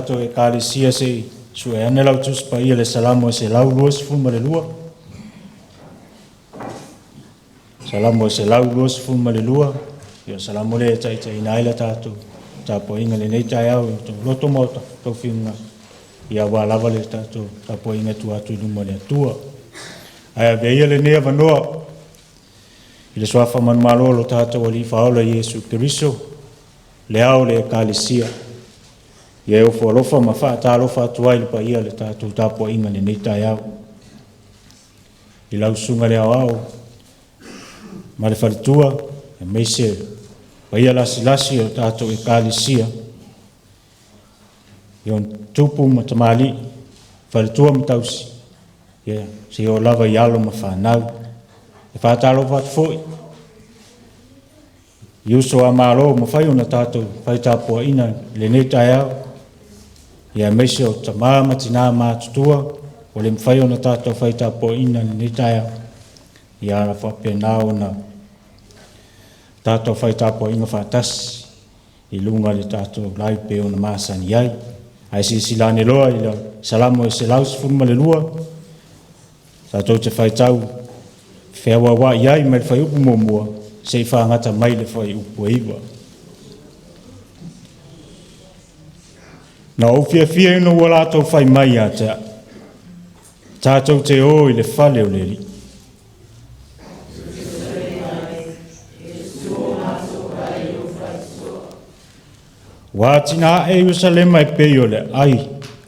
tātou e kālesia se su e ane lau tusi pa ia le salamo e se lau lua se fuma le lua. Salamo e se lau lua se fuma le lua. Ia salamo le Taitaiina ai la tātou. Tāpo inga le nei tai au to loto mota to finga. Ia wa lava le tātou. Tāpo inga tu atu luma le atua. Aia veia le nea vanoa. I le swafa man malolo tātou ali faola Yesu Kiriso. Le au le kālesia. Ia e ofo alofa ma wha ta alofa atuai le pa ia le tātou tāpo inga le nei tai au. I lau sunga le au. Ma le wharitua e meise pa ia lasi o tātou e kālesia. I on tupu ma tamali. Wharitua ma tausi. Ia se o lava i alo ma whanau. E whātalo whāt fwoi. Iuso a mālo ma whai ona tātou whai tāpua ina le nei tai au. Ia meise o tamā matina mātutua. O le mwhai ona tātou whai tāpua ina le nei tai au. Ia ara whapea nā ona tātou whai tāpua inga whātasi. I lunga le tātou lai pe ona māsani ai. Ai si silane loa i la salamo e se laus furma le lua. Tātou te whai tau. Whea wa iai mai whai upu mua, se i whaangata mai le whai upu eiwa. Na o fia ino wala tau whai mai a tea. Tātou te o i le whale o le ri. Wātina e Yerusalema e peo le ai,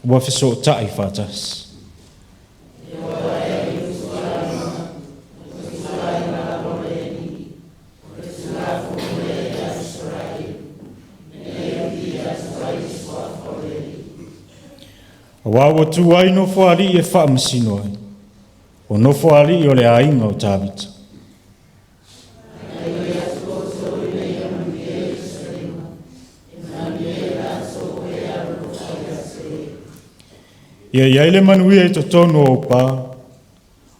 ua wheso tai whātas. Wawa tu ai no foari e wha masino ai. O no foari o le ainga o tāwita. Ia iai le manuia i to tonu o pā.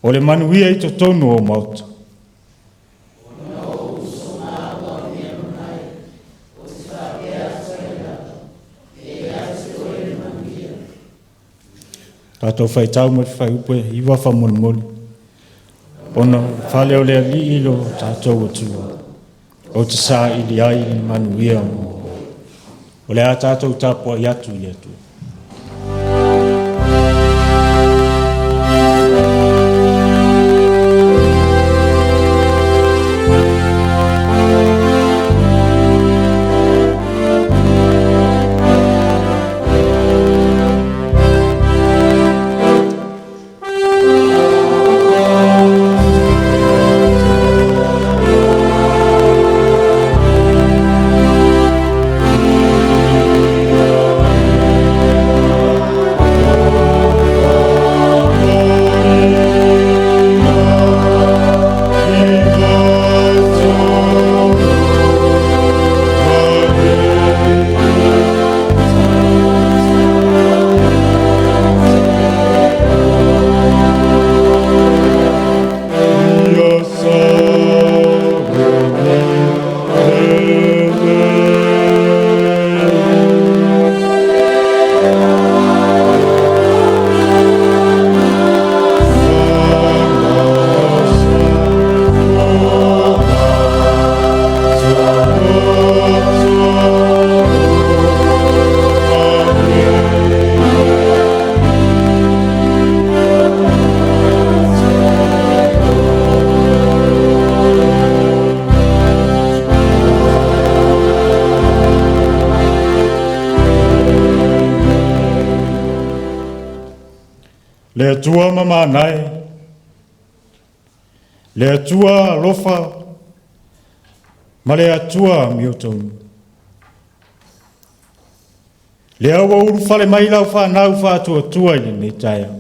O le manuia i to tonu o mauta. Tātou whai tau mai whai upe, iwa wha moni. Ona whale o lea li ilo tātou atua. O te sā ili ai i manuia o. O lea tātou tāpua i atu i atua. Le atua mamanai, le atua lofa, ma le atua miotonu. Le aua uru fale mai lau whanau whātua i nei taia.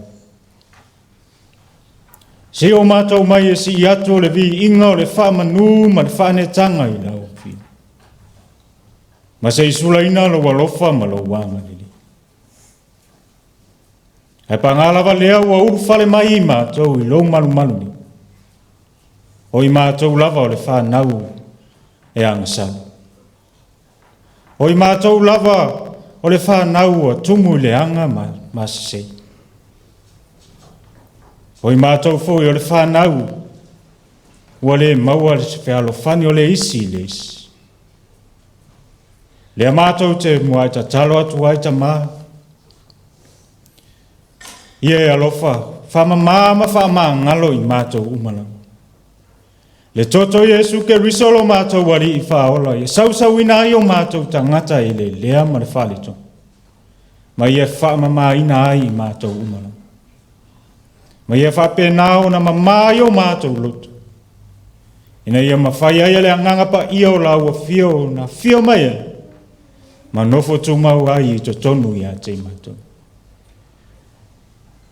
Se o mātou mai e si atu le vi inga o le whamanu ma le whanetanga i lau whina. Ma se isula ina lo walofa ma lo wanga lili. Ai pangalawa lea ua uru fale mai i mātou i lou malu ni. O i mātou lava o le whanau e angasau. O i mātou lava o le whanau o tumu le anga masisei. O I mātou fōi o le whanau ua le maua le se whialo whani o le isi le isi. Lea mātou te mua ta talo atu ai ta maa. Ia e alofa, whamamama whamangalo I mātou umana. Le toto Yesu ke risolo mātou wari I whaola, ia sausau ina ai o mātou tangata I le lea ma le whalito. Ma ia whamama ina ai I mātou umana. Ma ia whapenao na mamai o mātou lotu. Ina ia mawhai ai le anganga pa ia o lau a fio na fio mai. Ma nofo tūmau ai I to tonu ia te mātou.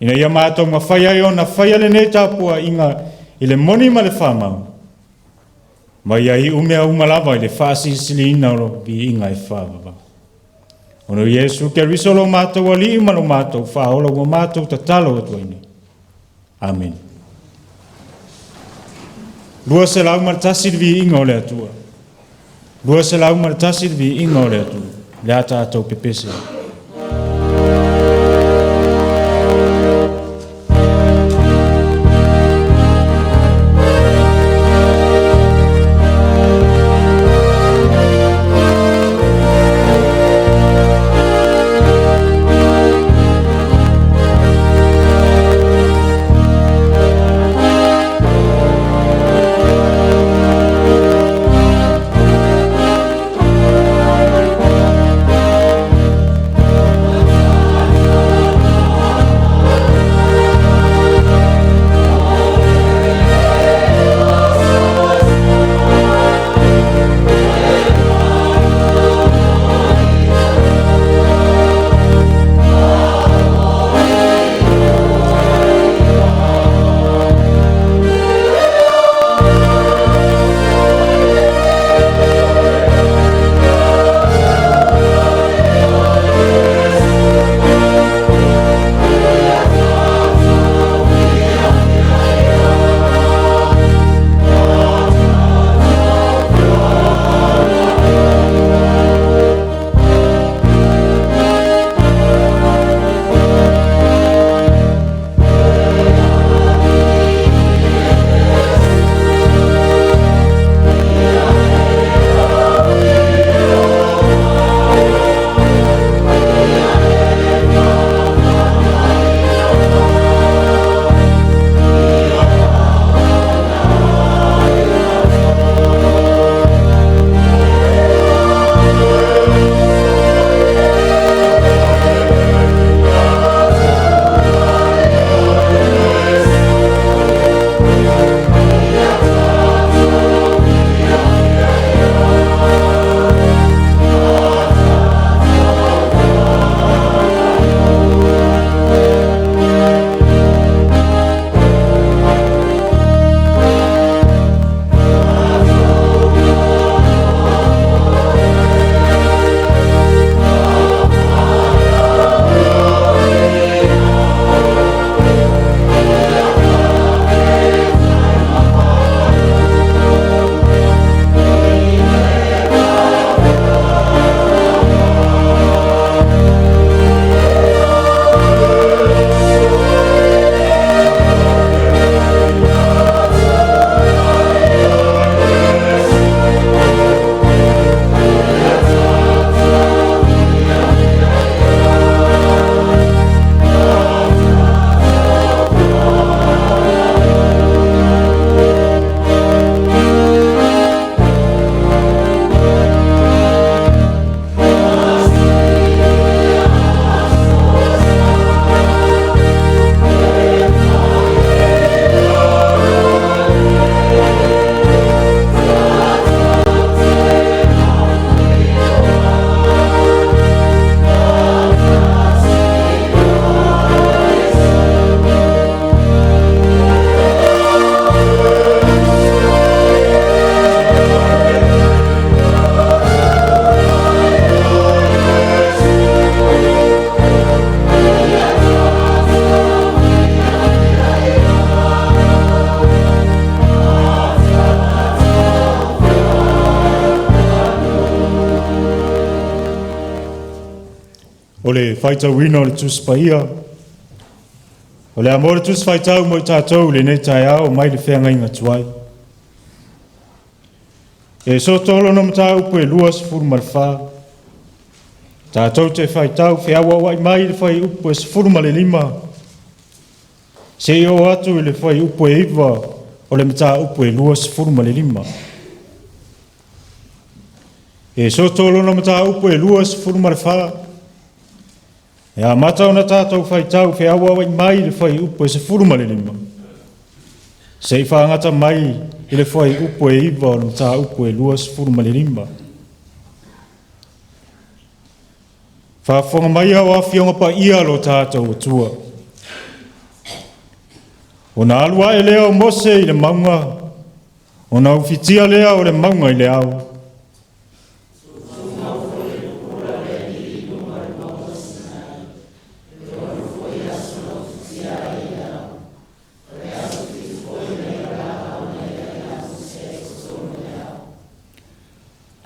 Ina ia mātou mawhai ai o na whai ale nei tāpua inga I le moni ma le whamau. Ma ia I umea umalawa I le whaasi sili ina o vi inga I whawawa. Ono Yesu ke risolo mātou ali imano mātou whaola ua mātou tatalo atu aini. Amen. Lua se lau maratasi vi inga o le atua. Lua se lau maratasi vi inga o le atua. Le ata atou pepese. le whaitau wina o le tuspaia. O le amore tus whaitau mo i tātou le nei tai au mai le whenga inga tuai. E so tolo na mta upo e lua sifuru malfa. Tātou te whaitau whiawa wai mai le whai upo e sifuru male lima. Se i o atu i le whai upo e iwa o le mta upo e lua sifuru male lima. E so tolo na mta upo e lua sifuru malfa. E a matau na tātou whaitau whiawa wai mai le whai upo e sifuru male lima. Se i whaangata mai i le whai upo e iwa o le mta upo e lua sifuru male lima. Whaafonga mai au awhionga pa ia lo tātou o tua. O na alua e lea o mose i le maunga. O na ufitia lea o le maunga i le au.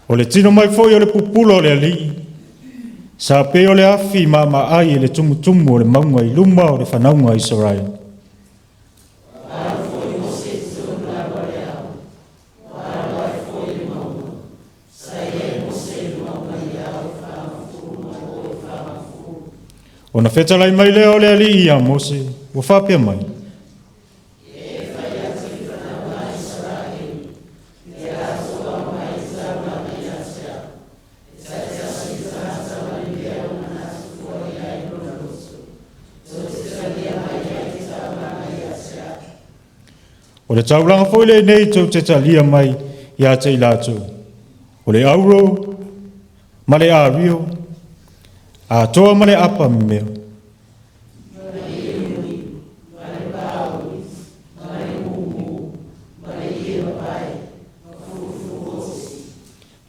O le tino mai foi o le pupulo o le alii. Sa pe o le afi ma ai e le tumutumu o le maunga i luma o le whanaunga i Sorai. O na whetalai mai lea o le alii i a Mose, o whapea mai. O le taulanga foi le nei tau te talia mai i a te ilātou. O le auro, ma le ārio, a toa ma le apa mea.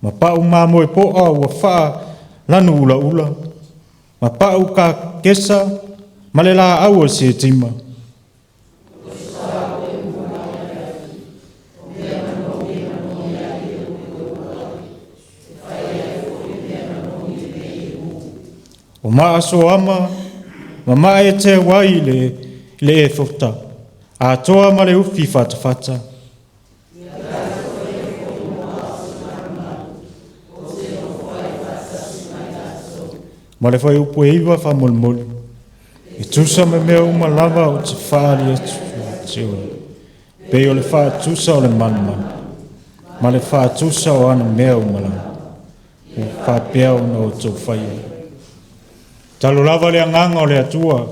Ma pau mā moe poa ua wha lanu ula ula. Ma pau ka kesa, ma le la aua se tima. O maa so ama, ma maa e te wai le e fota. A toa ma le ufi fata fata. Ma le fai upo e iwa fa molmoli. E tusa me mea uma lava o te whaari atu te oi. Pei o le wha tusa o le manman. Ma le wha tusa o ana mea uma lava. O wha pea o na o tau whai. Talo lava le anganga o le atua.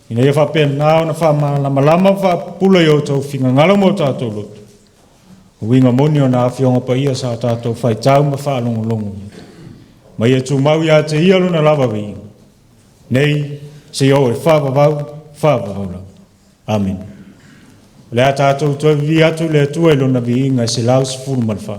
Ina ia whapea nao na wha wha pula i o tau whinga ngalo mo tātou lotu. O winga moni o na awhionga pa ia sa tātou whai tau ma wha longo. Ma ia tū mau ia te ia luna lava vi. Nei, se o e whawawau la. Amen. Le a tātou tua vi atu le atua i luna vi inga se lau se furu malwha.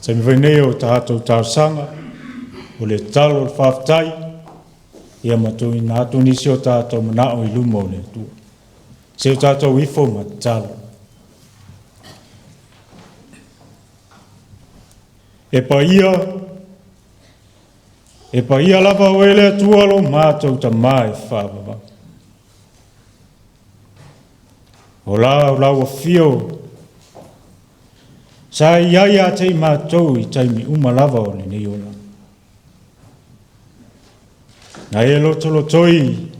Te mwene o tātou tāsanga, o le talo o whaftai, ia matui nā atu nisi o tātou manao I luma o le tua. Se o tātou ifo ma talo. E pa ia lava o ele atua lo mātou ta mai whāpapa. O lau o fio, sa iai a te mātou I taimi uma lava o le nei ola. Na e lotoi,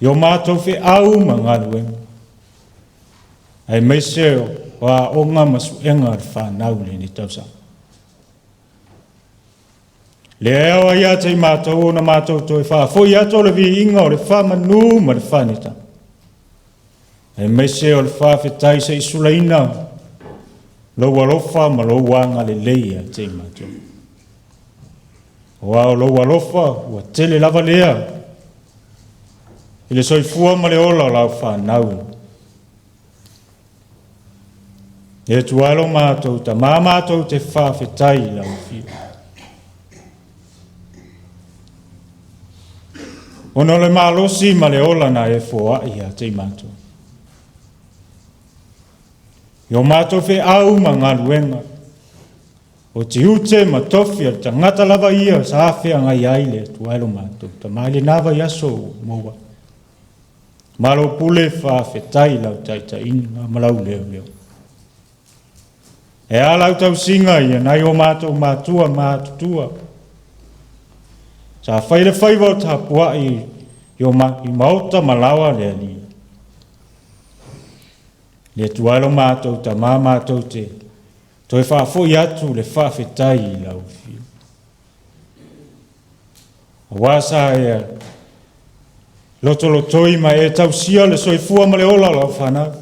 I o mātou fe au ma ngaluenga. Ai meiseo, wa o ngā masuenga ar whanau le ni tausa. Le eo ia te mātou o na mātou toi wha. Fo ia to le vi inga o le wha manu ma le whanita. Ai meiseo le wha whetai se isulaina. Loa lofa ma loa anga le leia te mātou. Oa o loa lofa, ua tele lava lea. I le soifua ma le ola lau whanau. E tualo mātou ta mā mātou te wha whetai lau fio. Ono le malosi ma le ola na e foa ia te mātou. Io mātou fe au ma ngā luenga. O te ute ma tofi al tangata lava ia sa awhea ngai aile tuailo mātou. Ta maile nawa yaso moua. Malo pule wha whetai lau Taitaiina malau leo leo. E alau tau singa ia nai o mātou mātua mātutua. Sa whaile whaiwa o tapua I maota malawa lea li. Le tualo mātou ta mā mātou te. Toi whaafo I atu le whaafetai I lau fio. A wasa ea. Lotolotoi ma e tau sia le soifua ma le ola lau whanau.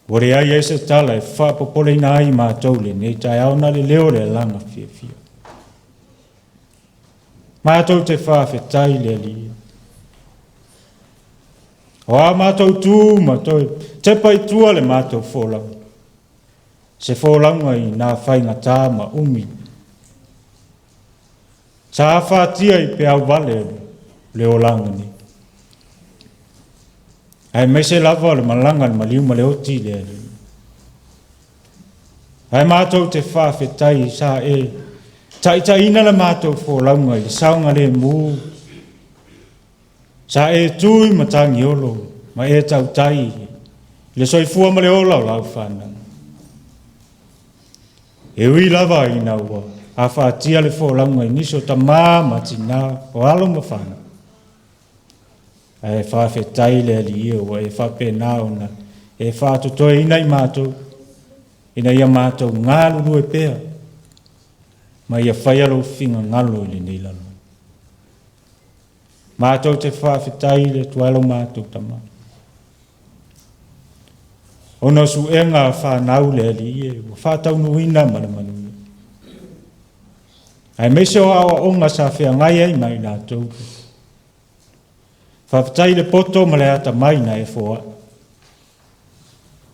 Wore ai e se tala e whaapopole ina ai mātou le nei tai auna le leo le langa fia fia. Mātou te whaafetai le li. O a mātou tū mātou, te pai tua le mātou wholau. Se wholanga I nā whainga tā ma umi. Sa whātia I pe au wale le o langa ni. Ai mai se lava le malanga le maliu ma le oti le ali. Ai mātou te whaafetai sa e. Taitaiina le mātou wholaunga I saunga le mū. Sa e tui ma tangi olo, ma e tau tai. Le soifua ma le ola o lau whana. E ui lava I na ua, a whaatia le wholaunga I niso ta mā ma tina o alo ma whana. E whaafetai le ali ia ua e whapena ona, e whaatotoe ina I mātou. Ina ia mātou ngā lulu e pēa. Ma ia whaialo whinga ngalo I le nei lalo. Mātou te whaafetai le tualo mātou tama. Ono su enga whanau le ali ie, whaatau nuina mana manu. Ai mese o awa onga sa whea ngai ai mai nā tau. Whaafetai le poto ma le ata mai na e foa.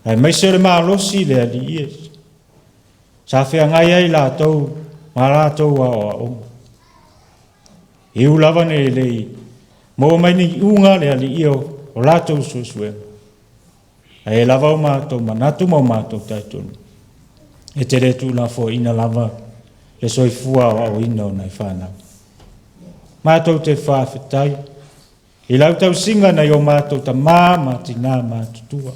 Ai mese le maa losi le ali ie. Sa whea ngai ai la tau. Maratou a o. Iu lava ne lei. Mo mai ni unga le ali io o latou susue. Ai lava o mātou manatu mo mātou taitunu. E te retu la fo ina lava le soifua o ina o nai whanau. Mātou te whaafetai. I lau tau singa nei o mātou ta mati nā mātutua.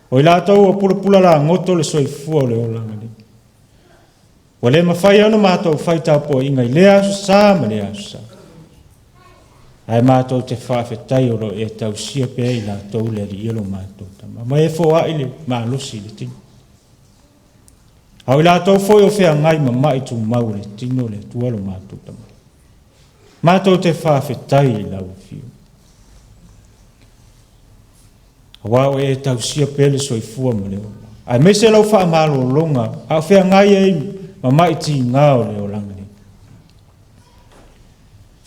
O I latou o pula la ngoto le soifua o le olangani. Wa le mawhai anu mātou whaitau po inga I lea asu sā ma lea asu sā. Ai mātou te whaafetai oro e tau sia pēi la tau le ri ilo mātou tama. Ma e fōa ile mā losi le tino. Au I la tau fōi o whea ngai ma mai tu mau le tino le tualo mātou tama. Mātou te whaafetai I lau fio. Wao e tau sia pēle soifua ma leo. Ai mese lau wha amalo longa. Au whea ngai e ma mai ti ngāo le o langani.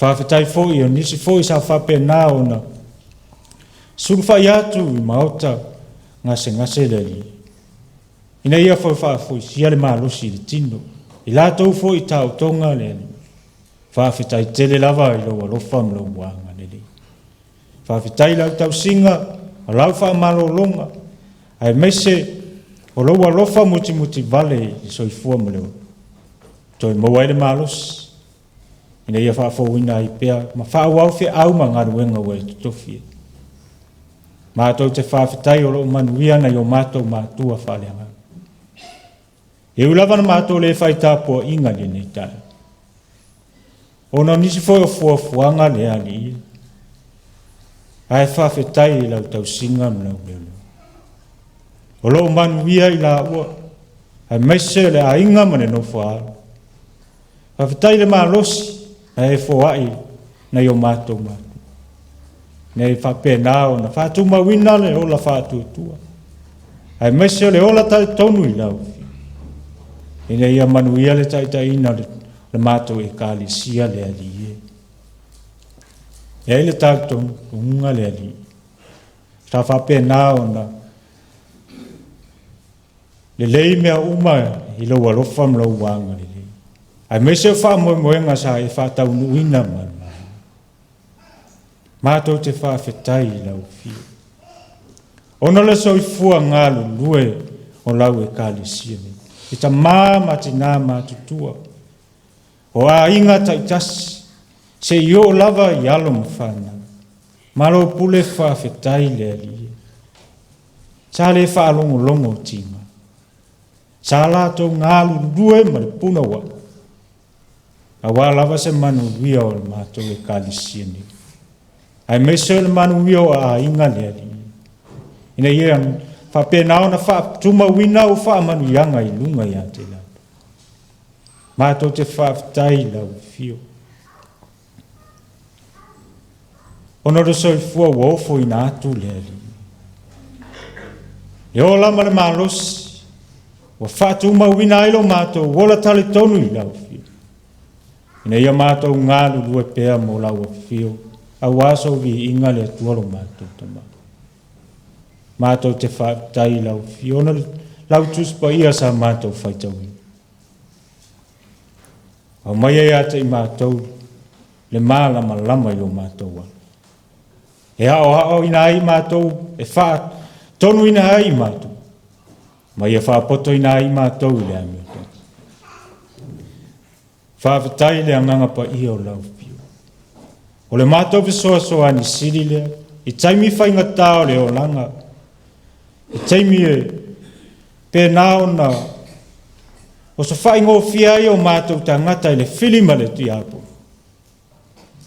Whawhetai fōi o nisi fōi sa whape nā ona. Suru whai atu I maota ngase le li. Ina ia foi sia le malosi le tino. I lātou fo I tau tonga le whawhitai tele lava I lo alofa mlo wanga le le. Whawhitai lau tau singa, o lau wha malo longa, ai mese o lo alofa muti vale I soifua mleo. Toi maua ele malosi. Ina ia whawhauina I pea, ma whawau whi au ma ngaruenga wai tutofie. Mātou te whawhitai o lo manuia na yo mātou mātua whaleanga. E ulava na mātou le whaitapua inga le nei tai. Ona nisi foi o fuafuanga le ali ia. Ai whawhitai I lau tau singa mlau leo. O lo manuia I la ua, ai meise le a inga mane no whaaro. Whawhitai le malosi, ai foai na yo mātou mātou. Nei whapenao na whatuma wina le ola whatutua. Ai mese le ola tai tonu I lau. Ina ia manuia le Taitaiina le mātou e kāli sia le ali e. E le tau tonu, unga le ali. Ta whapenao na le lei mea uma I lo alofa mlo wanga le lei. Ai mese whamoenga sa e whatau nuina manu. Mātou te whawhetai I lau fio. Ona le soifua ngālu lue o lau e kāli siane. I ta māmati nā mātutua. O a inga taitasi, se I o lava I alo mwhana. Malo pule whawhetai le alie. Sa le whaalongo longo tima. Sa lātou ngālu lue ma le puna wa. A wā lava se manu wia o le mātou e kāli siane. Ai mese le manu wio a inga le ali. Ina ia whapenao na tuma wina o wha manu yanga I lunga ia te lau. Mātou te whawhitai lau fio. Ono re soifua wofo ina atu le ali. E o lama le malosi. Wa whatuma wina ilo mātou wola tale tonu I lau fio. Ina ia mātou ngālu lue pēa mo lau fio. A waso vi inga le tualo mātou tama. Mātou te whaatai lau fiona lau tuspa ia sa mātou whaitaui. Au mai e ata I mātou le mālama lama I o mātou wa. E hao ina ai mātou e wha tonu ina ai mātou. Mai e whaapoto ina ai mātou I le amioto. Whaatai le anganga pa ia o lau. O le mātou visoa ni siri lea, I taimi whainga tāo le o langa, I taimi e pēnao na, o so whaingo fia I o mātou tangata I le whilima le tiapo.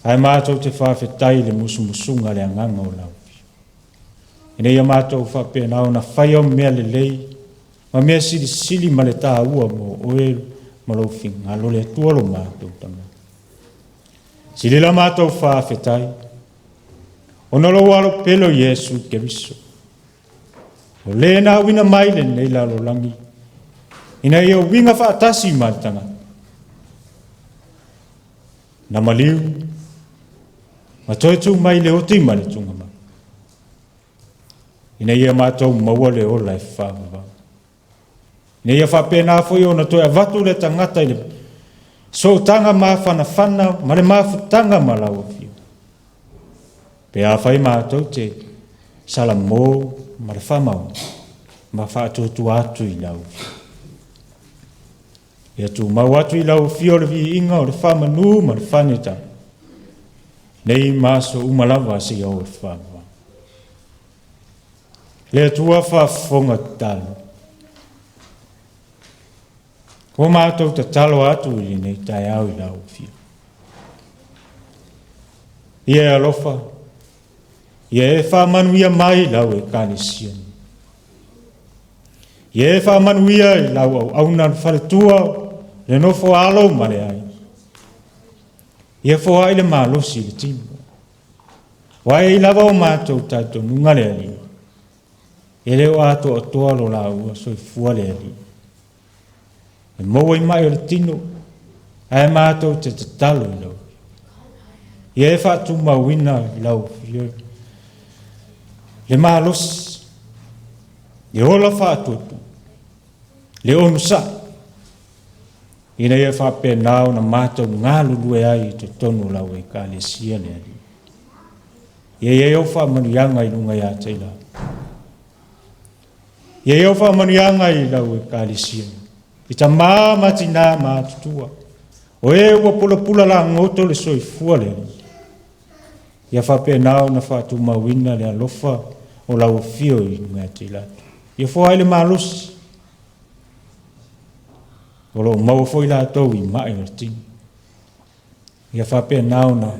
Ai mātou te whawhetai le musumusunga le anganga o laupi. Ine ia mātou whapēnao na whai o mea le lei, ma mea siri ma le tā ua mo oeru ma lo whinga, lo le tualo mātou tangata. Sili la mātou whawhetai. Ono lo walo pelo Yesu keriso. O lena wina maile nei lalo langi. Ina ia winga whaatasi mātanga. Na maliu. Ma toetu mai le oti ma le tunga ma. Ina ia mātou maua le ola e whaamava. Ina ia whapena foi ona toi avatu le tangata I le so tanga mawhana, ma le mawhutanga ma lau fio. Pe a whai mātou te salamo ma le whamau, ma whaatutu atu I lau fio. Ia tu mau atu I lau fio le vi inga o le whamanu ma le whaneta. Nei maso umalawa si au e whamau. Le atua whafonga talo. Ko mātou te talo atu I nei tai au I lau fio. Ia e alofa. Ia e whamanuia mai lau e kāne siani. Ia e whamanuia I lau au aunan whaletua le nofo alo male ai. Ia fōa I le mālosi le timo. Wai I lava o mātou tātou nunga le ali. E leo ato o toa lo la ua soi fua le ali. E moa I mai o le tino, ai mātou te talo I lau. Ia e whaatu mawina I lau fio. Le mālos, I ola whaatutu. le onu sa ina ia whapenao na mātou ngā lulue ai to tonu lau e ka le sia le ali. Ia ia wha manuianga i lunga ia teila. Ia ia wha manuianga i lau e ka le sia. I ta māmati nā mātutua. O e ua pula pula la ngoto le soi fua le ali. Ia whapenao na whatu mawina le alofa o lau fio i lunga ia teila. Ia fua ele malusi. O lo mau foi la tau i mai o tini. Ia whapenao na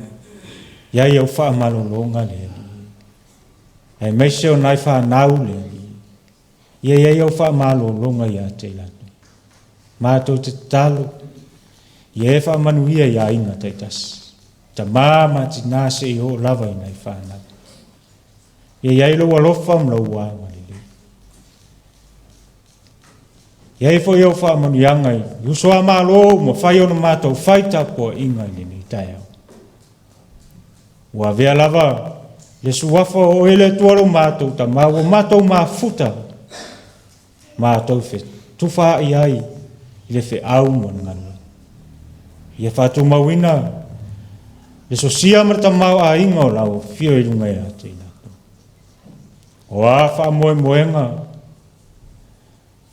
ia iau wha malolonga le ali. Ai meise o nai whanau le ali. Ia iau wha malolonga ia te lato. Mātou te talo. Ia e wha manuia ia inga taitas. Ta māma ti nāse i o lava i nai whanau. Ia iau lo alofa mlau wāma le le. Ia e fo iau wha manuianga i. Usoa malo mo whai ono mātou whaita po inga i ni tai au. Ua vea lava, le suafa o ele tuaro mātou ta mau mātou mafuta. Mātou fe tufa i ai, le fe au mo nganu. Ia whatu mawina, le sosia marta mau a inga o lau fio i lunga ia te inako. O a wha moe moenga,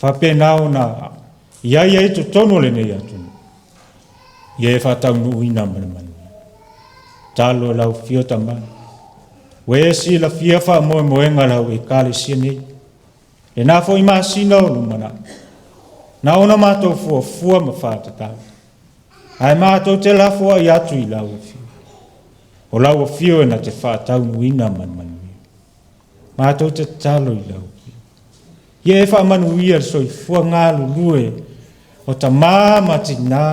whapenao na iai ai to tono le nei atu. Ia e whatau nuina manamanu. Talo lau fio tamana. Wesi la fia wha moe moenga lau e kale sia nei. E nā fo i maa sina o lumana. Na ona mātou fua ma whātatau. Ai mātou te la fua i atu i lau fio. O lau fio e na te whātau nuina manmanu. Mātou te talo i lau fio. Ie e wha manu ia so i fua ngā lulue o ta māmati nā.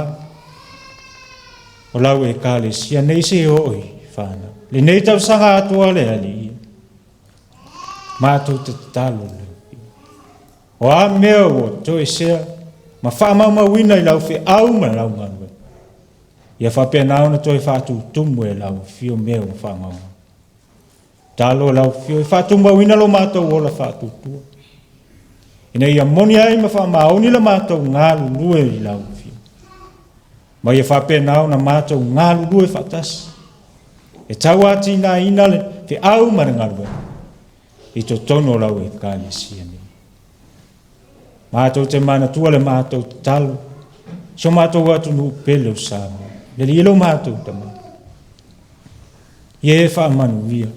O lau e kale sia nei se oi whāna. Le nei tau sanga atua le ali. Mātou te talo le. O a mea o to e sea. Ma whaamau mawina i lau whi au ma lau nganwe. Ia whapea nao na to e whātu tumu e lau fio mea o whaamau. Talo lau fio e whātu mawina lo mātou o la whātu tua. Ina ia moni ai ma whaamau ni la mātou ngā lulue i lau fio. Ma ia whapea nao na mātou ngā lulue whatas. E tau ati nā ina le te au marangalwe. I to tono lau e kāne sia ni. Mātou te mana tua le mātou te talo. So mātou atu nu pele o sāma. Le li ilo mātou tama. Ie e wha manu ia.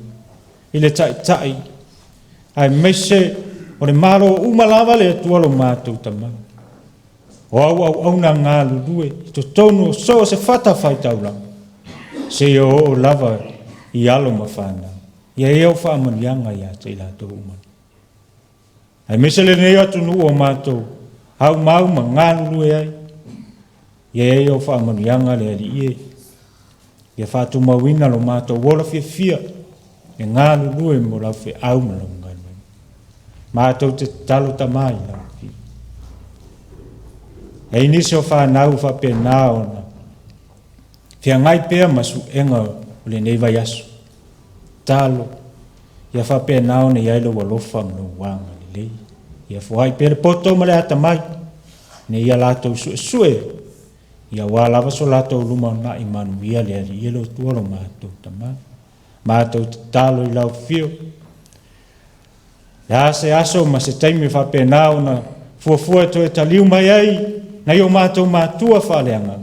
I le tai. Ai meise o le malo umalawa le atua lo mātou tama. O au na ngā lulue, to tonu so se whata whaitau lau. Se o lava i alo ma whana. Ia e au whaamanianga ia te ila tō umana. Ai mese le nei atu nu o mātou, hau mau ma ngā lulue ai. Ia e au whaamanianga le ali ie. Ia whatu mawina lo mātou wola fia. E ngā lulue mo lau whi au ma lau ngā. Mātou te talo tamai lau. E inisi o whanau whapenao na. Whia ngai pēr masu enga o le nei vai asu. Talo. Ia whapenao na iailo walofa mno wanga le lei. Ia whai pēr poto ma le ata mai. Ne ia lato sue. Ia wālawa so lato luma na i manu ia le ari ielo tuaro mātou tamai. Mātou te talo i lau fio. Ia se aso ma se taimi whapenao na fuafua to e taliu mai ai. Na yo mātou mātua whaleanga.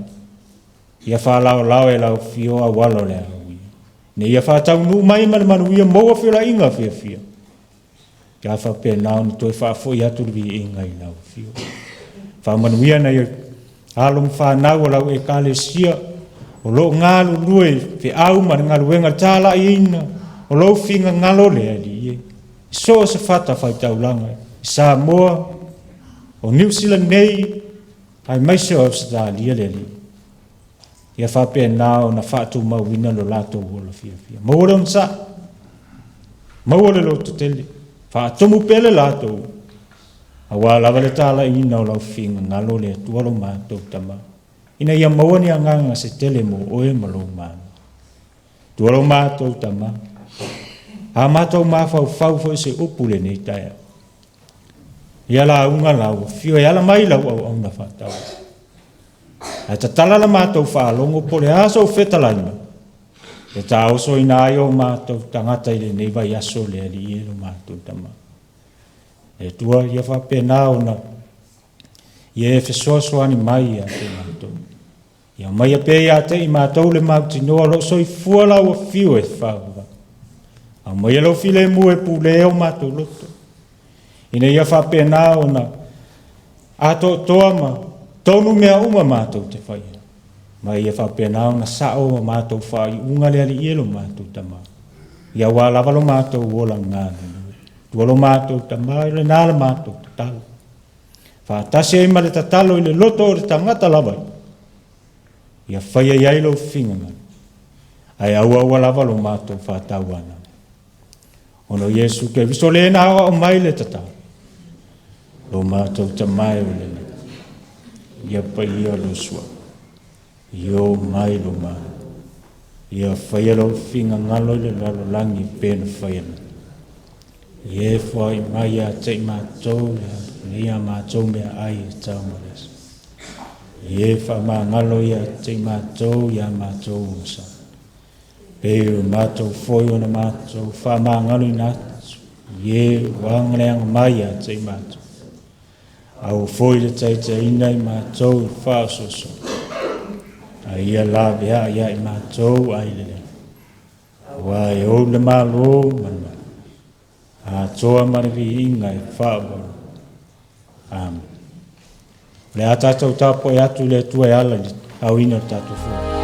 Ia whalao e lau fio a walo le aui. Ne ia whātau nu mai manu ia moa whira inga fia. Ia whapea nao ni toi whafo i aturi inga i lau fio. Whamanu ia na ia alum whanau o lau e kale sia. O lo ngalu lue whi au mara ngalu wenga tāla i ina. O lo whinga ngalo le ali ie. So se whata whaitau langa. Samoa. O New Zealand nei. Ai maise o sta lia leli. Ia whapea nao na whatu mawina lo lato wola fia. Mawole on sa. Mawole lo tutele. Whatumu pele lato. A wālawa le tāla ina o lau whinga ngalo le tualo mātou tama. Ina ia mawani anganga se tele mo oe malo māna. Tualo mātou tama. A mātou mawhau fau se upule nei taia. ia la unga lau fio ia la mai lau au na fatau a tatala la matou whaalongo po le aso whetalaima e tau so ina ai o matou tangata i le nei vai aso le ali i lo matou tama e tua ia whapena o na ia e whesoaso ani mai a te matou ia mai a pe ia te i matou le mauti noa lo so i fua lau a fio e whaua a mai a lo file mu e pule o matou loto ina ia whapena o na ato toa ma tonu mea uma matou te whai mai ia whapena o na sao ma matou whai unga le ali ielo matou tama ia wala lo matou wola ngāna tuolo matou tama i le nāla matou tatalo whaatase ima le tatalo i le loto o le tangata lava ia whaia iai lo whinga ai aua lava lo matou whaatau ana ono Yesu ke viso le na o mai le tatalo lo matou tamai o le ia pa ia lo sua io mai lo mai ia whaia lo whinga ngalo le lalo langi pēna whaia ia whai mai a te mātou ia mātou mea ai tau mares ia wha ma ngalo ia te mātou ia mātou usa pēo mātou whoi o na mātou wha ma ngalo i nātu ia wangaleanga mai a te mātou au foi le Taitaiina i mātou i whāsoso. A ia la vea ia i mātou ai lele. Wa e o le malo mana. A toa marivi inga i whāwaru. Amen. Le a tātou tāpo e atu le tua e ala li au ina tātou fua.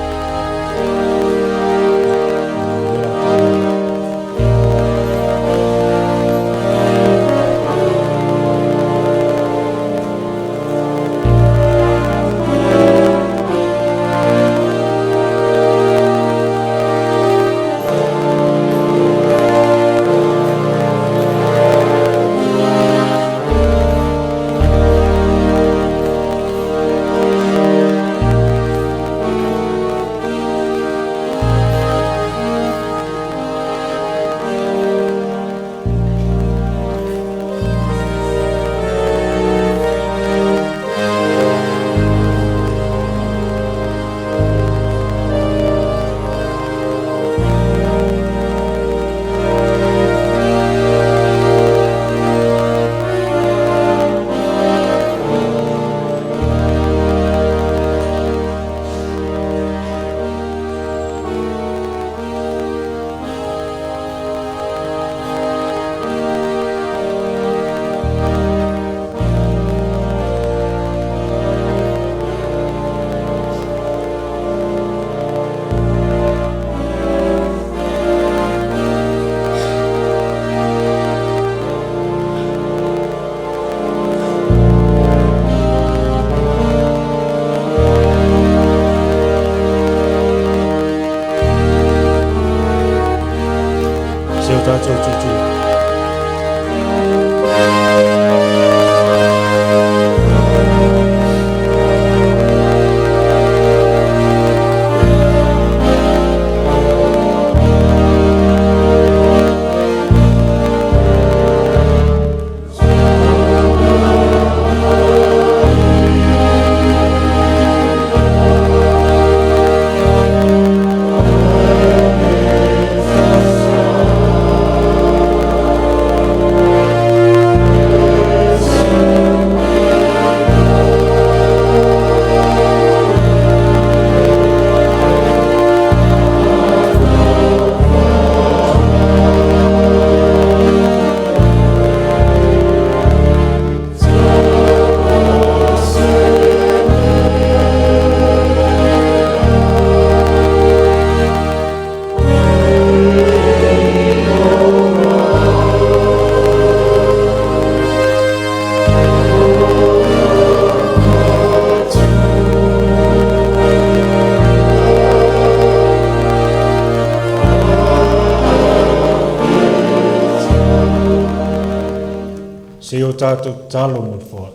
Se o tātou talo mo fōa.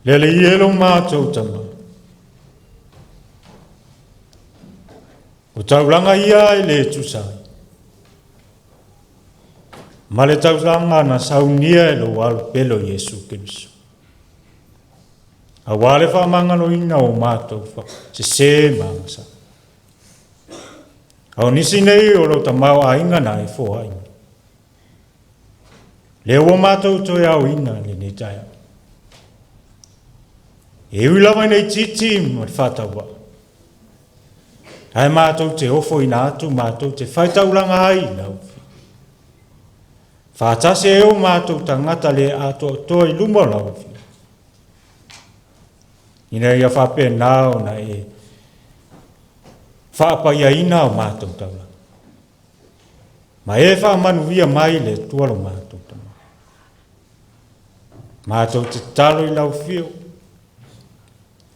Lele ielo mātou tama. O tauranga ia e le tusai. Ma le tausanga na saunia e lo walo pelo Yesu Kiriso. A wale wha mangano ina o mātou wha se mangasa. Au nisi nei o lo ta mau a inga na e fō hainga. Le ua mātou toi au ina le nei tai au. E ui lawa nei titi ma le whatawa. Ai mātou te ofo ina atu, mātou te whaitaulanga ai na uwhi. Whātase e o mātou tangata le ato toi luma na uwhi. Ina ia whape nao na e whaapaia ina o mātou taula. Ma e whaamanuia mai le tualo mātou taula. Mātou te talo i lau whio.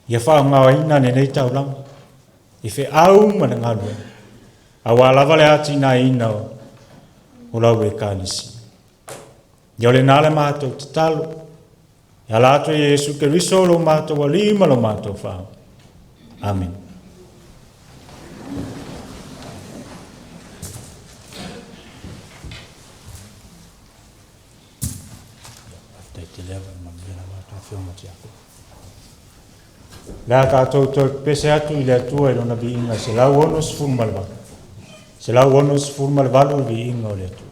Ia whaangawa ina ne nei taulanga. I whi au mana ngalue. A wālawa le ati na ina o lau e kānisi. Ia le nāle mātou te talo. Ia lātou Yesu Keriso lo mātou wa lima lo mātou whao. Amen. Lea tātou toi pese atu i le atua i lona vi inga se lau ono se furu malvalu. Se lau ono se furu malvalu vi inga o le atua.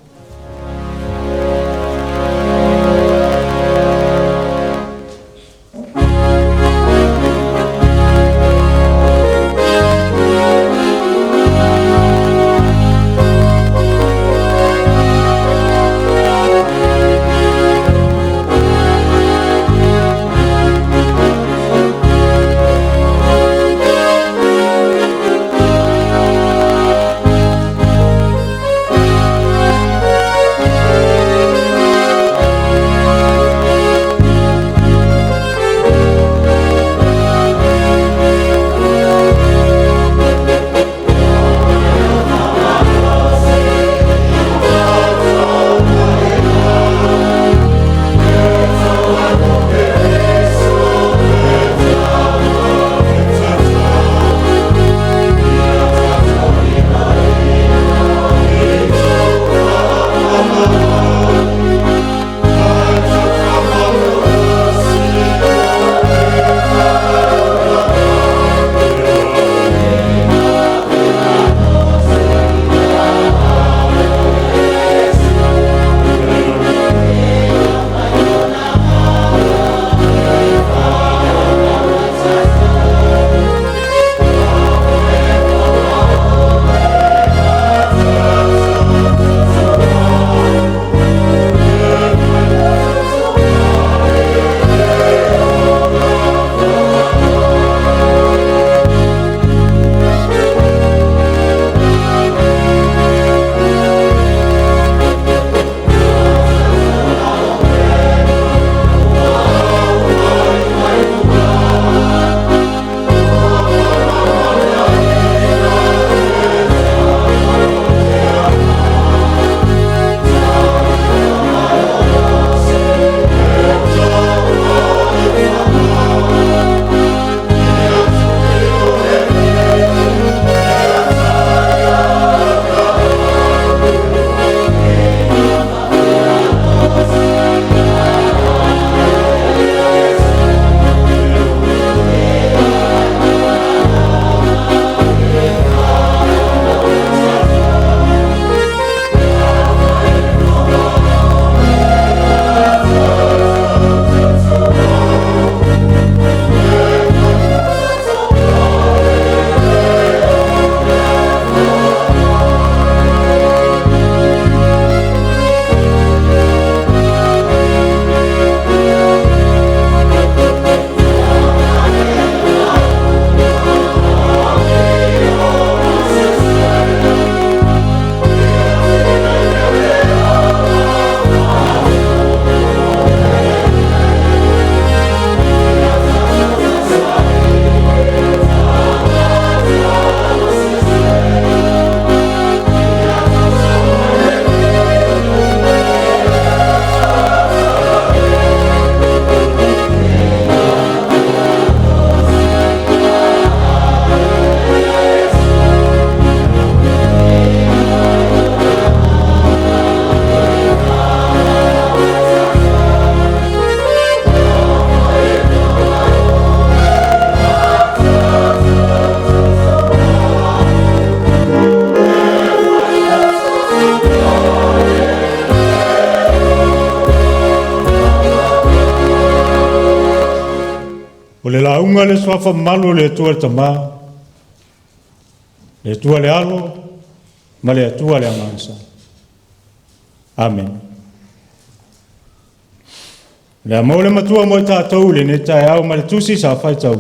O le launga le swafa malo le atua le tama. Le atua le alo, ma le atua le amansa. Amen. Le amole matua mo tātou le ne tae au ma le tusi sa whai tau.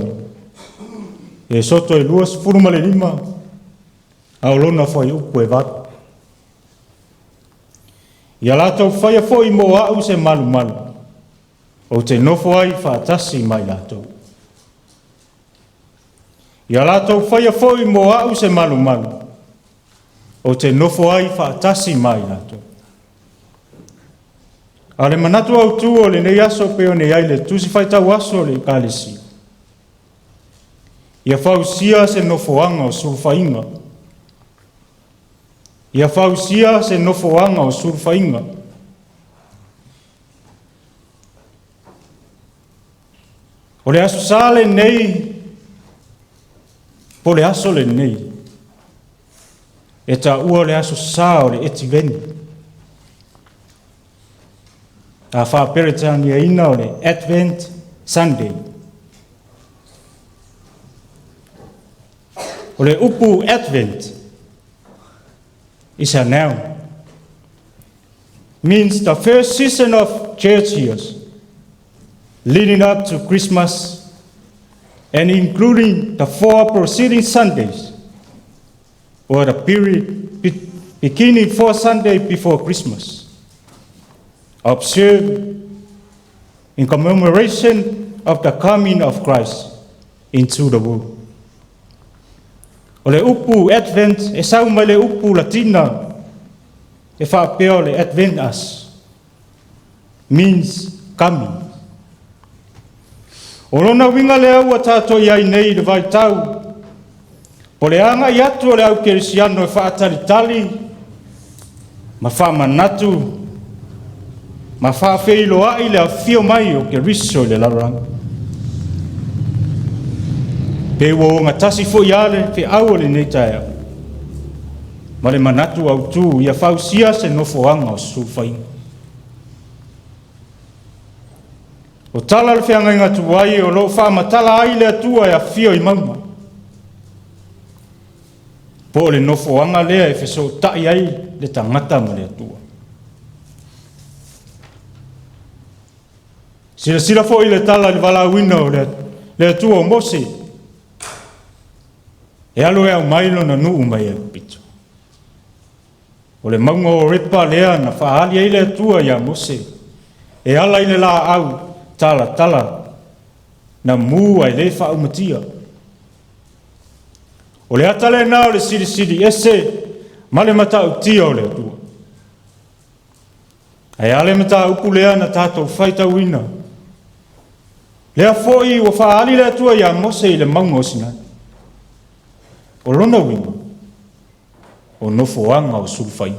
E soto e lua sifuru ma le lima. Au lona whai upu e vatu. Ia lātou whai a fōi mo au se malu malu. O te nofo ai whaatasi mai lātou. Ia lātou whai a fōi mo au se malu malu. O te nofo ai whaatasi mai lātou. Ale manatu au tu o le nei aso peo nei aile tusi whai tau aso le kalisi. Ia whausia se nofoanga o surfainga. Ia whausia se nofoanga o surfainga. O le aso sale nei, po le aso le nei. E ta ua le aso sa o le eti veni. A whaperetani e ina o le Advent Sunday. O le upu Advent is a noun. Means the first season of church years, leading up to Christmas and including the 4 preceding Sundays, or the period beginning 4 Sunday before Christmas. Observed in commemoration of the coming of Christ into the world. O le upu Advent e sau mai le upu Latina e whaapeo le Adventas, means coming. O lona winga le au a tātou iai nei le vai tau, po le anga i atu o le au kerisiano e whaatalitali, ma whaamanatu, ma whaafei loa i le awhio mai o ke riso le laranga. Pe wo ngā tasi fo i ale te au le nei tae au. Ma le manatu au tū ia whausia se nofoanga o sūwhainga. O tala le whianga inga tuwai o lo whaamatala ai le atua e awhio i mauma. Po le nofoanga lea e wheso tai ai le tangata ma le atua. Sila fo i le tala le wala wina o le atua o Mose. E alo e au mailo na nuu mai e pito. O le maunga o repa lea na whaali e le atua ia Mose. E ala i le la au tala na mua i le whaumatia. O le atale na o le siri ese ma le mata utia o le atua. E ale mata upu lea na tātou whaita wina. Lea foi o whaali le atua ia Mose i le maunga o sinai. O lona winga, o nofoanga o sulfai.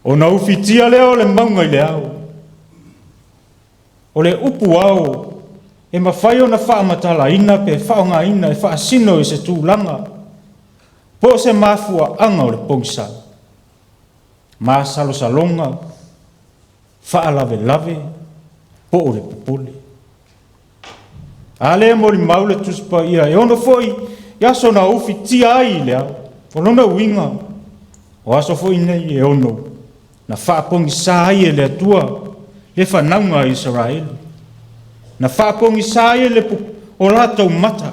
O na ufitia leo le maunga i le au. O le upu au, e mawhai o na whaamatala ina pe whaonga ina e whaasino i se tūlanga. Po se mafua anga o le pongsa. Ma salo salonga, whaalave lave, po o le popole. Ale mo li maule tuspa ia e ono foi yaso na ufi tia ai lea o lona winga o aso foi nei e ono na whaapongi sa ai e le atua le whanaunga Israel na whaapongi sa ai e le o latou mata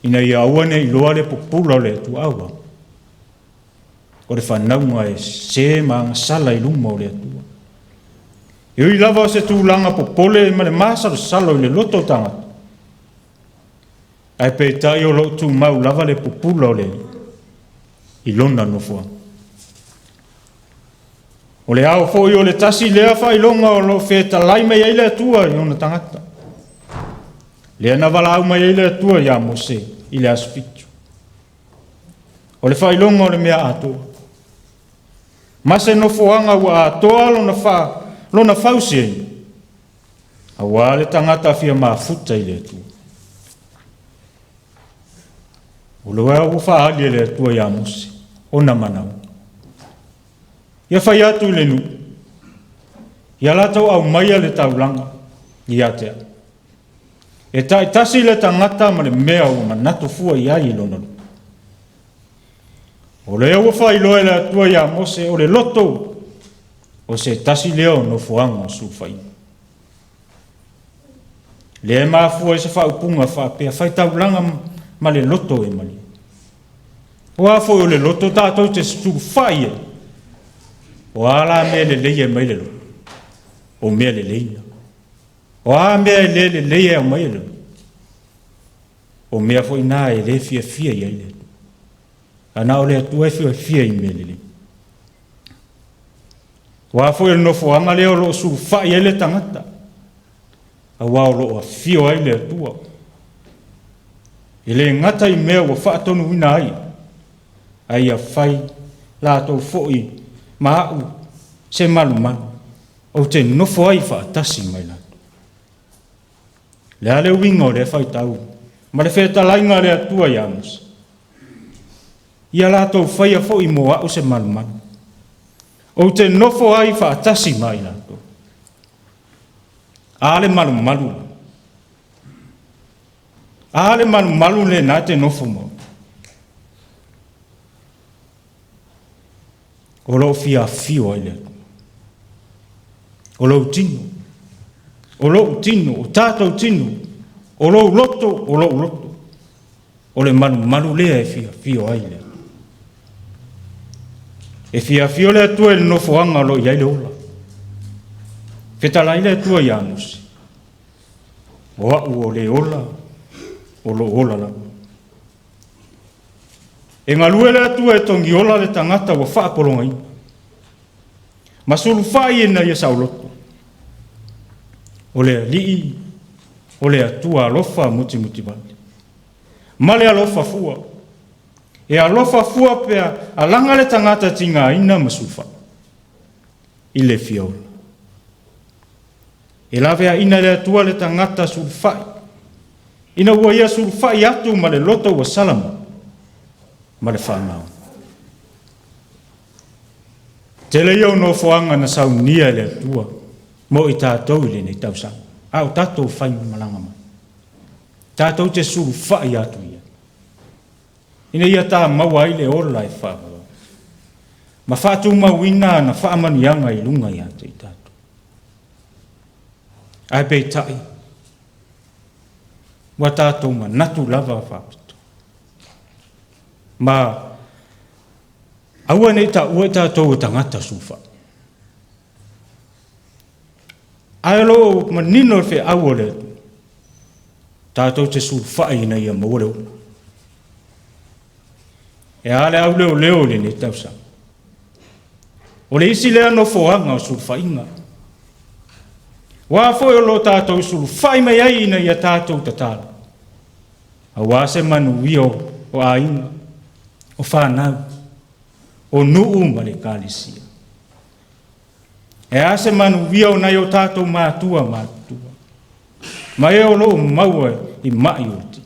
ina ia awane i loa le popula le atua awa o le whanaunga e se maanga sala i luma o le atua. E ui lava se tūlanga popole ma le māsaro salo i le loto tangata. Ai pe tai o lotu mau lava le popula o le i lona nofua. O le au fo i o le tasi lea whai longa o lo feta lai mai eile atua i ona tangata. Lea na wala au mai eile atua ia Mose i le aspitu. O le whai longa o le mea atua. Mase nofoanga ua atoa lona fausi a wale tangata fia mafuta i le atua. O loa u whaali le atua ia Mose, o na manau. Ia whai atu le nu. Ia lātou au maia le taulanga i atea. E tasi le tangata ma le mea o manatu fua i ai lona. O le ua whai loe le atua ia Mose o le loto o se tasi leo no fuanga o sufai. Le e mafua e se whaupunga whapea whai taulanga ma le loto e mali. O afo o le loto tātou te sufai e. O ala mea le leia mai le lo. O mea le leia. O a mea le leia o mai le. O mea fo ina e le fia fia i le. Ana o le atua e fia i mea le. O a fo e nofo anga leo lo sufai e le tangata. A wao lo a fio ai le atua. E le ngata i mea wa whaatonu wina ai. Ai a whai la tau fo'i maau se malu malu. O te nofo ai whaatasi mai la. Le ale wingo le whai tau. Ma le wheta lainga le atua i amus. Ia la tau whai a fo'i moa o se malu malu. O te nofo ai whaatasi mai la. Ale malu malu. Ale malu malu le na te nofo mo. O lo fia fio ai le. O lo tino. O lo tino. O tātou tino. O lo loto. O lo loto. O le malu malu le e fia fio ai le. E fia fio le atua e nofo anga lo iai le ola. Fetalai le atua i anusi. O au o le ola. O lo ola la. E ngalue le atua e tongi ola le tangata wa whaapolonga i. Masulu whai e na ia sauloto. O le lii. O le atua alofa muti muti bali. Male alofa fua. E alofa fua pea alanga le tangata tinga ina masufa. I le fiola. E lavea ina le atua le tangata sulfai. Ina ua ia sulfai atu ma le loto wa salama. Ma le whanau. Te le iau no foanga na saunia le atua. Mo i tātou le nei tausanga. Au tātou whai malanga mai. Tātou te sulfai atu ia. Ina ia tā maua i le ola e whawa. Ma whātu mawina na whaamanianga i lunga i atu i tātou. Ai pei tai. Wa tātou ma natu lava whapito. Ma aua nei ta ua tātou tangata sufa. Ai lo ma nino fe aua le. Tātou te sufa i na ia maure o. E ale au leo leo le nei tausa. O le isi lea no foanga o sufa inga. Wa foi o lo tātou sufa i mai ai na ia tātou tatala. A wase manu wio o ainga. O whanau, o nuu ma le kālisia. E ase manu wiau nei o tātou mātua. Ma e o loo maua i mai o ti.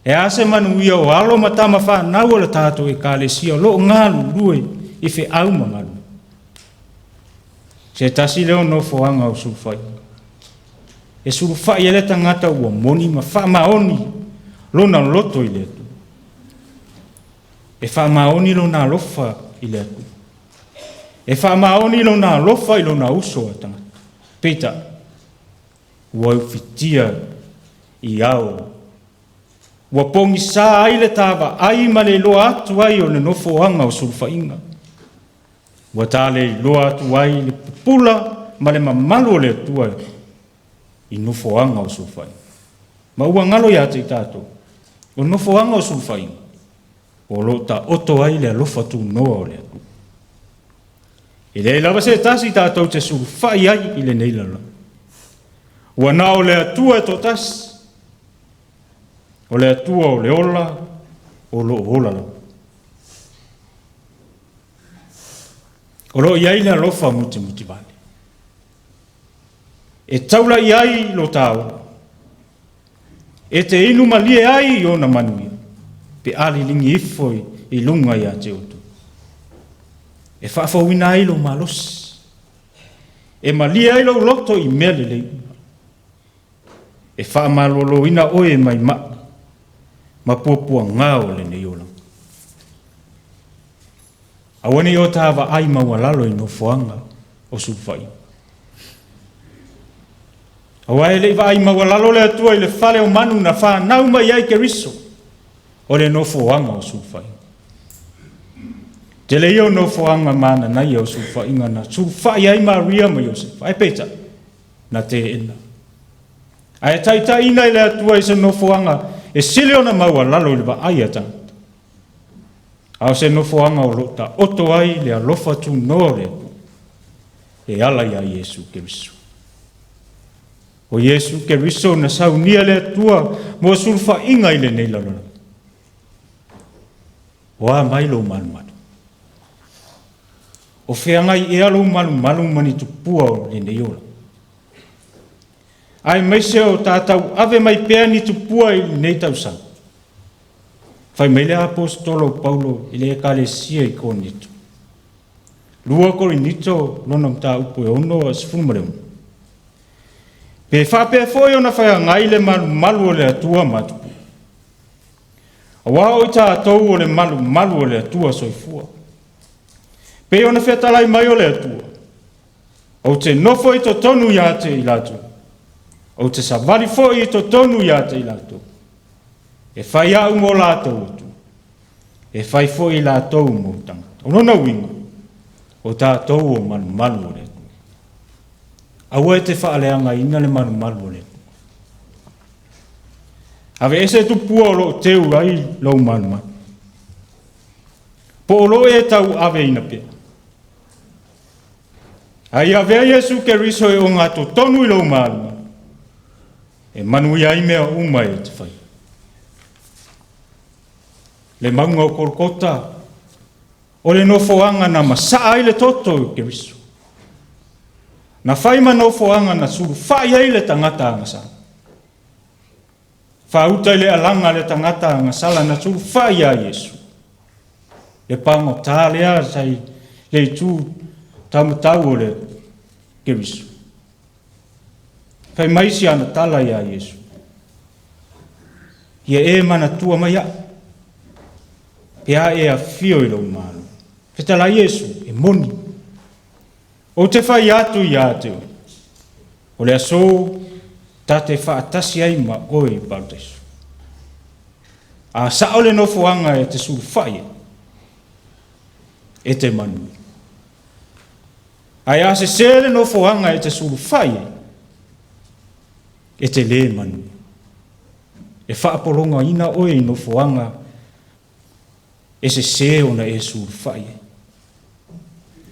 E ase manu wiau alo matama whanau o le tātou e kālisia, o loo ngālu lue i whi au mamalu. Se tasi leo no foanga o sulfai. E sulfai ele tangata ua moni ma whamaoni, lona loto i le tu. E whamaoni lo nā lofa i le atu. E whamaoni lo nā lofa i lo nā uso a tangata. Peta, ua uwhitia i au. Ua pongi sā ai le tāwa ai ma le loa atu ai o le nofo anga o sulfainga. Ua tā le loa atu ai le pupula ma le mamalu o le atua i nofo anga o sulfainga. Ma ua ngalo ia te tātou. O nofo anga o sulfainga. O lo ta oto ai le alofa tu noa o le atu. I le lava se tasi tātou te sulfai ai i le neilala. Ua nā o le atua e to tasi. O le atua o le ola, o lo ola la. O lo iai le alofa muti muti vale. E taula iai lo tāo. E te inu malie ai i ona manuia. Pe ali lingi ifoi i lunga ia te otu. E whaafawina ai lo malos. e malia ilo loto I mea lelei. E whaamalolo ina oe mai ma puapua ngao le nei ola. Awane o tawa ai mawalalo ino fuanga o sufai. Awae le iwa ai mawalalo le atua I le fale o manu na wha nau mai ai ke riso o le no fuanga o sufai. Te leo no fuanga mana nai o sufai ngana sufai ai Maria ma Yosef. Ai peta na te ena. Ai Taitaiina le atua I se no fuanga e sile ona mawalalo le wa ai atanga. Au se no fuanga o lota oto ai le alofa tu nore e ala ia Yesu Keriso. O Yesu Keriso na saunia le atua mo sulfa inga I le nei lalona. Wa mailo manu. O whiangai e alo malu mani tupua o le nei ola. Ai maise o tātau ave mai pēa ni tupua I nei tausang. Fai mai le apostolo Paulo I le ekalesia I Korinito. Lua Korinito lona mta upo e ono a sifumare. Pe whapea foi ona whai ngai le malu o le atua matupu. Awa o I tātou o le malu o le atua soifua. Pe ona whetalai mai o le atua. O te nofo I to tonu ia te I latu. O te savali foi I to tonu ia te I latu. E whai au mo lātou atu. E whai foi lātou mo tangata. O nona winga. O tātou o malu o le atua. Aua e te whaaleanga ina le malu o le atua. Ave ese tu pua o lo teu ai lau malu. Po o lo e tau ave ina pia. Ai ave Yesu Keriso e o ngā to tonu I lau malu. E manu ia I mea umai e te whai. Le maunga o korkota, o le nofoanga na masaa I le toto Keriso. Na whaima nofoanga na suru whai ai le tangata angasala. Whauta le alanga le tangata angasala na suru whai a Yesu. Le pango tālea sai le tū tamutau o le Keriso. Whai maisi ana tala ia Yesu. Ia e mana tua mai a. Pea e a fio I lau malu. Petala Yesu e moni. O te whai atu I atu. O le aso ta te whaatasi ai ma oi Baldesu. A sa o le nofoanga e te suru whai e te manu. Ai a se le nofoanga e te suru whai e te le manu. E whaapolonga ina oi nofoanga e se ona e suru whai.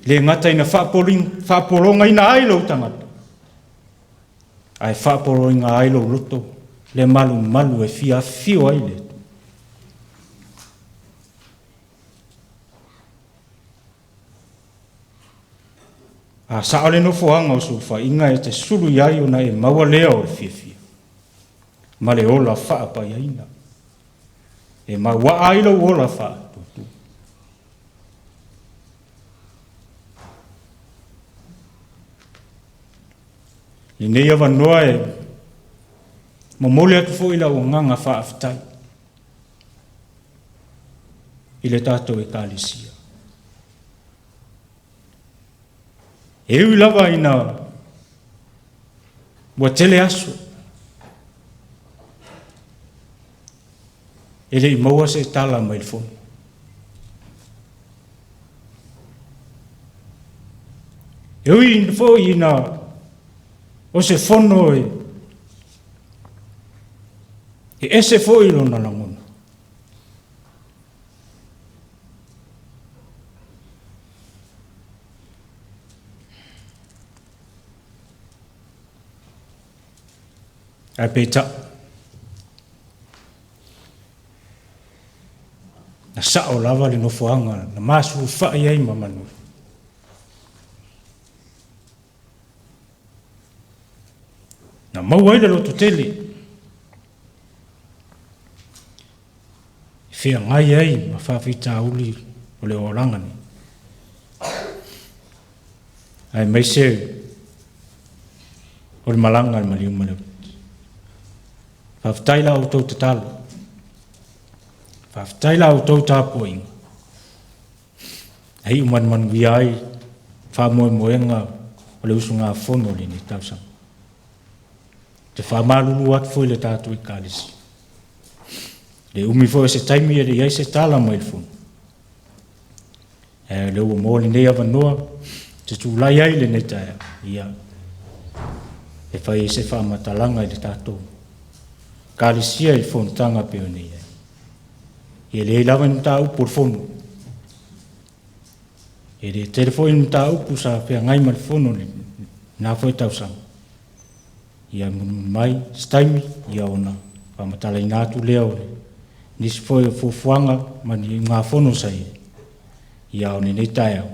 Le ngata ina whaapolonga ina ailo tangata. Ai whaapolonga ailo roto, le malu e fio ai le. A sa ole no foanga o sufa inga e te suru iai ona e maua lea o le fia. Ma le ola whaapa iaina. E maua ailo ola wha. I nei awa noa e mamole atu fo ila o nganga wha aftai. I le tātou e kālisia. E ui lava ina wa tele aso. E le I maua se tala mai le fono. E ui fo ina o se fono e ese fo I lona langona. Ai peta. Na sao lava le nofoanga, na masu whai ai mamanu. Na maua ila loto tele. Whia ngai ai ma whawhita uli o le orangani. Ai meise o le malanga le maliu maleu. Whawhtai la o tau te talo. Whawhtai la o tau tāpua inga. Hei man viai, whamoe moenga o le usu ngā whono le ni tausang. Te whamalulu atu fwoi le tātou I kālisi. Le umi fwoi se taimi e le iai se tala mai le whono. Le ua mōli nei awanoa, te tūlai ai le nei taia. Ia. E whai se whamatalanga I le tātou. Kālisia I whono tanga peo nei ai. Ia le ilawa ni tā upo le whono. E le telefoi ni tā upu sa pia ngai ma le whono le nā fwoi tausang. Ia mun mai, staimi, ia ona. Whamatala I nātu leo le. Nisi fwoi o fufuanga ma ni ngā whono sa I. Ia o nei tai au.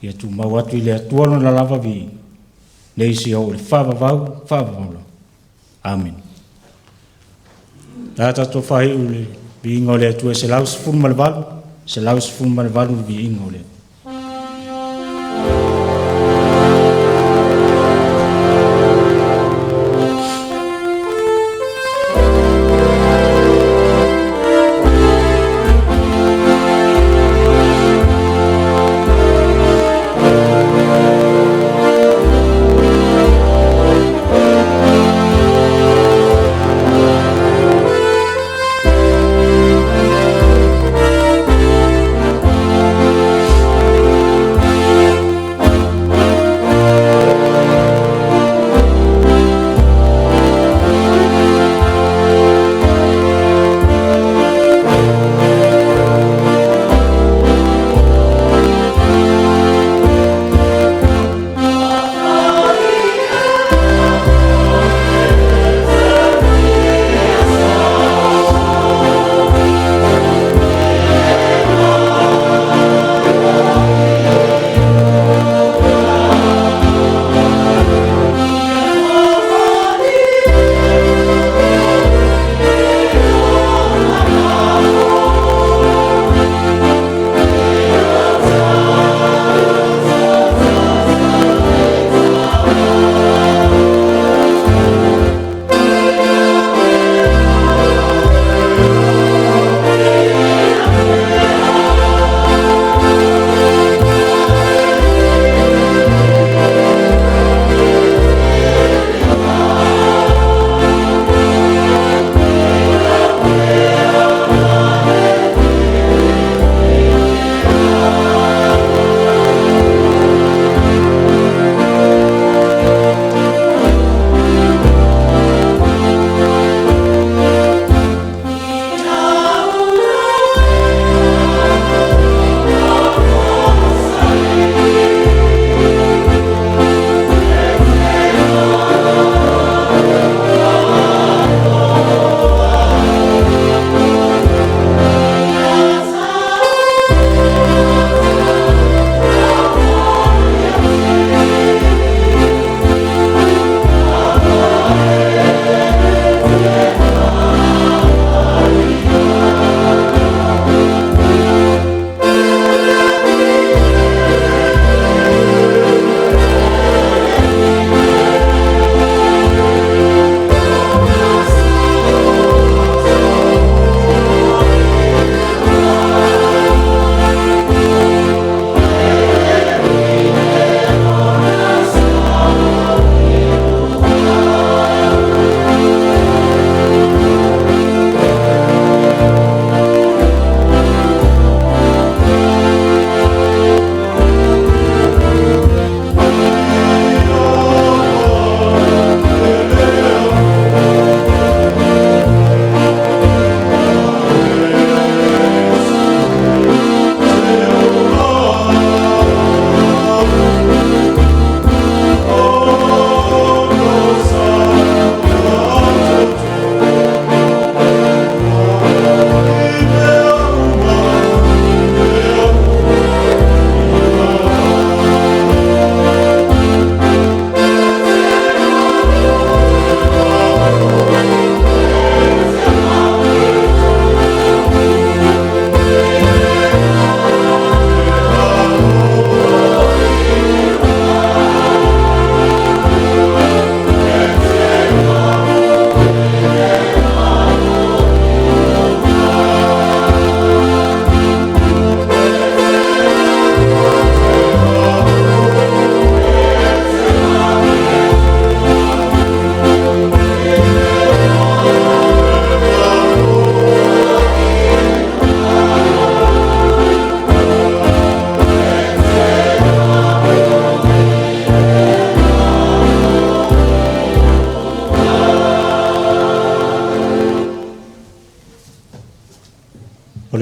Ia tu mau atu I le atuano la lava vi. Nei si au le whawavau. Amen. Tāta tō whahi u le vi ingo le atu e se lau se funu ma le valu. Se lau se funu ma le valu vi ingo le.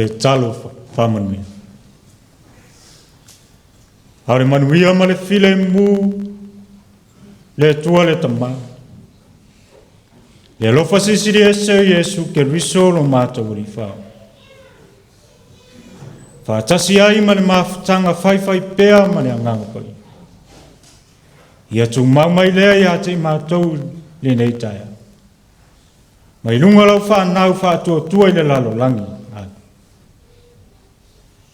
le talo whamanuia. Aure manuia ma le file mu le tua le tamā. Le lofa sisiri ese Yesu ke riso lo mātou uri whao. Whātasi ai ma le mawhitanga whaiwhai pēa ma le anganga pai. Ia tū maumai lea ia te mātou le nei taia. Mai lunga lau whanau whātua tua i le lalo langi.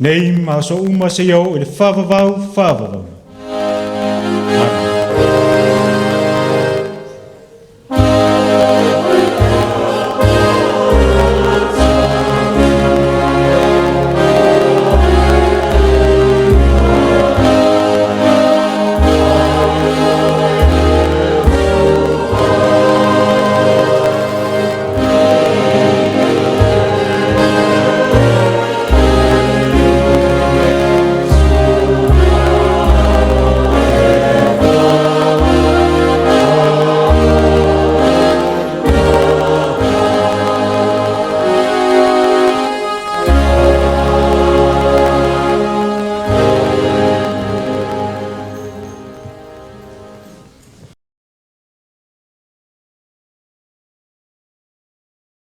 Nei ma so uma se iau i le whawawau.